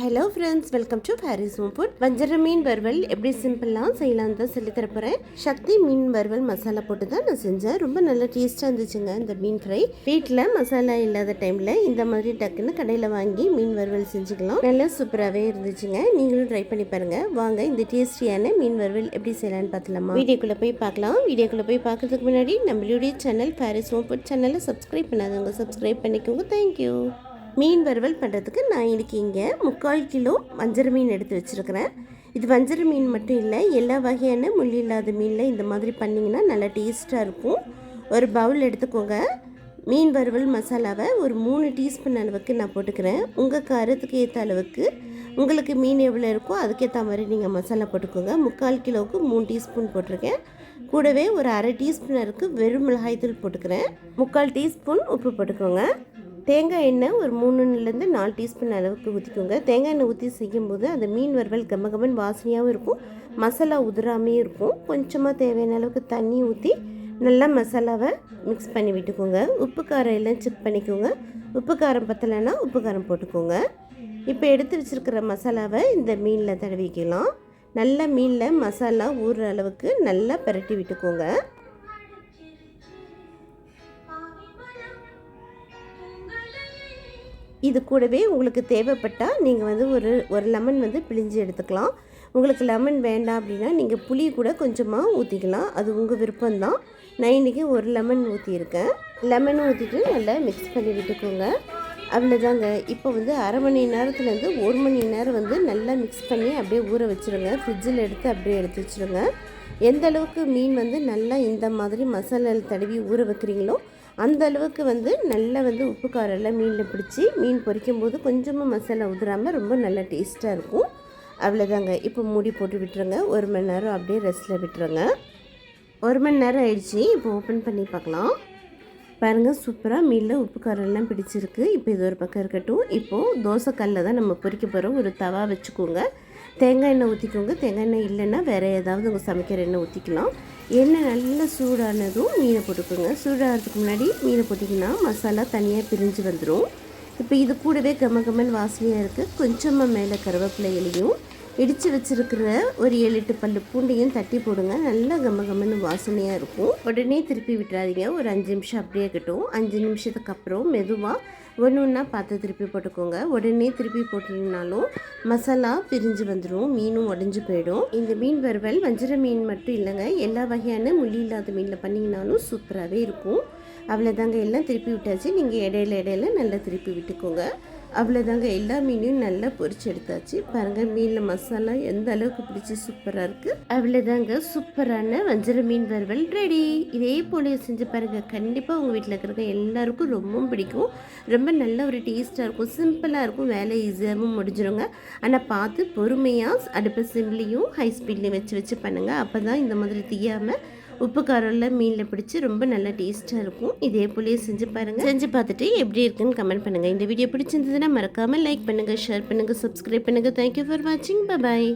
Hello friends, welcome to Paris home food. வஞ்சர மீன் வறுவல் எப்படி சிம்பிளாக செய்யலாம் தான் சொல்லி தரப்போகிறேன். சக்தி மீன் வறுவல் மசாலா போட்டு தான் நான் செஞ்சேன். ரொம்ப நல்ல டேஸ்ட்டாக இருந்துச்சுங்க இந்த மீன் ஃப்ரை. வீட்டில் மசாலா இல்லாத டைமில் இந்த மாதிரி டக்குன்னு கடையில் வாங்கி மீன் வறுவல் செஞ்சுக்கலாம். நல்லா சூப்பராகவே இருந்துச்சுங்க. நீங்களும் ட்ரை பண்ணி பாருங்கள். வாங்க இந்த டேஸ்டியான மீன் வறுவல் எப்படி செய்யலான்னு பார்த்துலாமா? வீடியோக்குள்ளே போய் பார்க்கலாம். வீடியோக்குள்ளே போய் பார்க்கறதுக்கு முன்னாடி நம்மளுடைய சேனல் பாரிஸ் ஹோம் ஃபுட் சேனலை சப்ஸ்கிரைப் பண்ணாதவங்க சப்ஸ்கிரைப் பண்ணிக்கோங்க. தேங்க்யூ. மீன் வறுவல் பண்ணுறதுக்கு நான் இன்றைக்கி இங்கே 3/4 கிலோ வஞ்சர மீன் எடுத்து வச்சுருக்கிறேன். இது வஞ்சர மீன் மட்டும் இல்லை, எல்லா வகையான முள் இல்லாத மீனில் இந்த மாதிரி பண்ணிங்கன்னா நல்லா டேஸ்ட்டாக இருக்கும். ஒரு பவுல் எடுத்துக்கோங்க. மீன் வறுவல் மசாலாவை ஒரு 3 டீஸ்பூன் அளவுக்கு நான் போட்டுக்கிறேன். உங்கள் காரத்துக்கு ஏற்ற அளவுக்கு உங்களுக்கு மீன் எவ்வளோ இருக்கோ அதுக்கேற்ற மாதிரி நீங்கள் மசாலா போட்டுக்கோங்க. 3/4 கிலோவுக்கு 3 டீஸ்பூன் போட்டிருக்கேன். கூடவே ஒரு அரை டீஸ்பூன் இருக்குது வெறும் மிளகாய்த்தூள் போட்டுக்கிறேன். 3/4 டீஸ்பூன் உப்பு போட்டுக்கோங்க. தேங்காய் எண்ணெய் ஒரு 3லேருந்து 4 டீஸ்பூன் அளவுக்கு ஊற்றிக்கோங்க. தேங்காய் எண்ணெய் ஊற்றி செய்யும்போது அந்த மீன் வறுவல் கம்மகமன் வாசனையாகவும் இருக்கும், மசாலா உதிராமே இருக்கும். கொஞ்சமாக தேவையான அளவுக்கு தண்ணி ஊற்றி நல்லா மசாலாவை மிக்ஸ் பண்ணி விட்டுக்கோங்க. உப்பு காரம் எல்லாம் செக் பண்ணிக்கோங்க. உப்பு காரம் பத்தலைன்னா உப்பு காரம் போட்டுக்கோங்க. இப்போ எடுத்து வச்சுருக்கிற மசாலாவை இந்த மீனில் தடவிக்கலாம். நல்லா மீனில் மசாலா ஊறுற அளவுக்கு நல்லா பரட்டி விட்டுக்கோங்க. இது கூடவே உங்களுக்கு தேவைப்பட்டால் நீங்கள் ஒரு லெமன் பிழிஞ்சு எடுத்துக்கலாம். உங்களுக்கு லெமன் வேண்டாம் அப்படின்னா நீங்கள் புளி கூட கொஞ்சமாக ஊற்றிக்கலாம். அது உங்கள் விருப்பம்தான். நான் இன்றைக்கி ஒரு லெமன் ஊற்றியிருக்கேன். லெமன் ஊற்றிட்டு நல்லா மிக்ஸ் பண்ணி விட்டுக்கோங்க. அவ்வளோதாங்க. இப்போ அரை மணி நேரத்துலேருந்து 1 மணி நேரம் நல்லா மிக்ஸ் பண்ணி அப்படியே ஊற வச்சுருங்க. ஃப்ரிட்ஜில் எடுத்து அப்படியே எடுத்து வச்சுருங்க. எந்த அளவுக்கு மீன் நல்லா இந்த மாதிரி மசாலாவில் தடவி ஊற வைக்கிறீங்களோ அந்த அளவுக்கு நல்லா உப்பு காரம் எல்லாம் மீனில் பிடிச்சி மீன் பொரிக்கும் போது கொஞ்சமாக மசாலா உதிராமல் ரொம்ப நல்லா டேஸ்ட்டாக இருக்கும். அவ்வளோதாங்க. இப்போ மூடி போட்டு விட்டுருங்க. 1 மணி நேரம் அப்படியே ரெஸ்ட்டில் விட்டுருங்க. 1 மணி நேரம் ஆயிடுச்சு. இப்போ ஓப்பன் பண்ணி பார்க்கலாம். பாருங்கள், சூப்பராக மீனில் உப்பு காரம் எல்லாம் பிடிச்சிருக்கு. இப்போ இது ஒரு பக்கம் இருக்கட்டும். இப்போது தோசைக்கல்லில் தான் நம்ம பொரிக்க போகிறோம். ஒரு தவா வச்சுக்கோங்க. தேங்காய் எண்ணெய் ஊற்றிக்கோங்க. தேங்காய் எண்ணெய் இல்லைன்னா வேறு ஏதாவது உங்கள் சமைக்கிற எண்ணெய் ஊற்றிக்கலாம். எண்ணெய் நல்லா சூடானதும் மீனை போட்டுக்கோங்க. சூடாகிறதுக்கு முன்னாடி மீனை போட்டிங்கன்னா மசாலா தனியாக பிரிஞ்சு வந்துடும். இப்போ இது கூடவே கமகமன் வாசனையாக இருக்குது. கொஞ்சமாக மேலே கருவேப்பிலை இலையும் இடித்து வச்சுருக்கிற ஒரு 7-8 பல்லு பூண்டையும் தட்டி போடுங்க. நல்லா கமகமன்னு வாசனையாக இருக்கும். உடனே திருப்பி விட்டுறாதீங்க. ஒரு 5 நிமிஷம் அப்படியே இருக்கட்டும். 5 நிமிஷத்துக்கு அப்புறம் மெதுவாக ஒன்று பார்த்து திருப்பி போட்டுக்கோங்க. உடனே திருப்பி போட்டிங்கனாலும் மசாலா பிரிஞ்சு வந்துடும், மீனும் உடஞ்சி போயிடும். இந்த மீன் வறுவல் வஞ்சர மீன் மட்டும் இல்லைங்க, எல்லா வகையான முள் இல்லாத மீனில் பண்ணிங்கனாலும் சூப்பராகவே இருக்கும். அவ்வளோதாங்க. எல்லாம் திருப்பி விட்டாச்சு. நீங்கள் இடையில நல்லா திருப்பி விட்டுக்கோங்க. அவ்வளோதாங்க. எல்லா மீனையும் நல்லா பொரிச்சு எடுத்தாச்சு. பாருங்கள், மீனில் மசாலா எந்த அளவுக்கு பிடிச்சி சூப்பராக இருக்குது. அவ்வளோதாங்க. சூப்பரான வஞ்சர மீன் வறுவல் ரெடி. இதே போல செஞ்சு பாருங்கள். கண்டிப்பாக உங்கள் வீட்டில் இருக்கிற எல்லாருக்கும் ரொம்ப பிடிக்கும். ரொம்ப நல்ல ஒரு டேஸ்ட்டாக இருக்கும். சிம்பிளாக இருக்கும். வேலை ஈஸியாகவும் முடிஞ்சிடுங்க. ஆனால் பார்த்து பொறுமையாக அடுப்பை சிம்லேயும் ஹை ஸ்பீட்லேயும் வச்சு பண்ணுங்கள். அப்போ தான் இந்த மாதிரி தீயாமல் உப்பு காரம்லாம் மீனில் பிடிச்சி ரொம்ப நல்லா டேஸ்ட்டாக இருக்கும். இதே போலேயே செஞ்சு பாருங்கள். செஞ்சு பார்த்துட்டு எப்படி இருக்குன்னு கமெண்ட் பண்ணுங்கள். இந்த வீடியோ பிடிச்சிருந்ததுன்னா மறக்காமல் லைக் பண்ணுங்கள், ஷேர் பண்ணுங்கள், சப்ஸ்கிரைப் பண்ணுங்கள். தேங்க்யூ ஃபார் வாட்சிங். பாய்.